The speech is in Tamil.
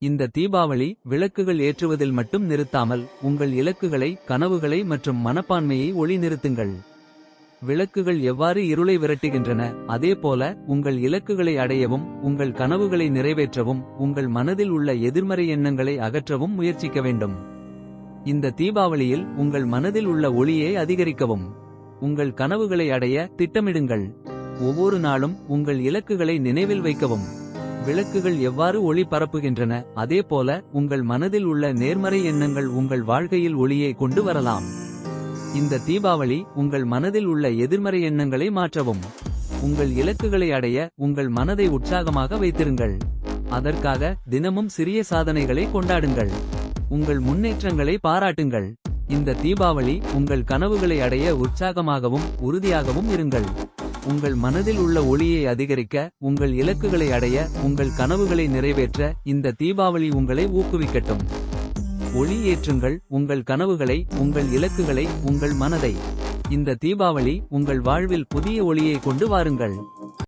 இந்த தீபாவளி விளக்குகள் ஏற்றுவதில் மட்டும் நிறுத்தாமல் உங்கள் இலக்குகளை, கனவுகளை மற்றும் மனப்பான்மையை ஒளி நிறுத்துங்கள். விளக்குகள் எவ்வாறு இருளை விரட்டுகின்றன, அதேபோல உங்கள் இலக்குகளை அடையவும் உங்கள் கனவுகளை நிறைவேற்றவும் உங்கள் மனதில் உள்ள எதிர்மறை எண்ணங்களை அகற்றவும் முயற்சிக்க வேண்டும். இந்த தீபாவளியில் உங்கள் மனதில் உள்ள ஒளியை அதிகரிக்கவும். உங்கள் கனவுகளை அடைய திட்டமிடுங்கள். ஒவ்வொரு நாளும் உங்கள் இலக்குகளை நினைவில் வைக்கவும். விளக்குகள் எவ்வாறு ஒளி பரப்புகின்றன, அதேபோல உங்கள் மனதில் உள்ள நேர்மறை எண்ணங்கள் உங்கள் வாழ்க்கையில் ஒளியை கொண்டு வரலாம். இந்த தீபாவளி உங்கள் மனதில் உள்ள எதிர்மறை எண்ணங்களை மாற்றவும். உங்கள் இலக்குகளை அடைய உங்கள் மனதை உற்சாகமாக வைத்திருங்கள். அதற்காக தினமும் சிறிய சாதனைகளை கொண்டாடுங்கள். உங்கள் முன்னேற்றங்களை பாராட்டுங்கள். இந்த தீபாவளி உங்கள் கனவுகளை அடைய உற்சாகமாகவும் உறுதியாகவும் இருங்கள். உங்கள் மனதில் உள்ள ஒளியை அதிகரிக்க, உங்கள் இலக்குகளை அடைய, உங்கள் கனவுகளை நிறைவேற்ற இந்த தீபாவளி உங்களை ஊக்குவிக்கட்டும். ஒளி ஏற்றுங்கள் உங்கள் கனவுகளை, உங்கள் இலக்குகளை, உங்கள் மனதை. இந்த தீபாவளி உங்கள் வாழ்வில் புதிய ஒளியை கொண்டு வாருங்கள்.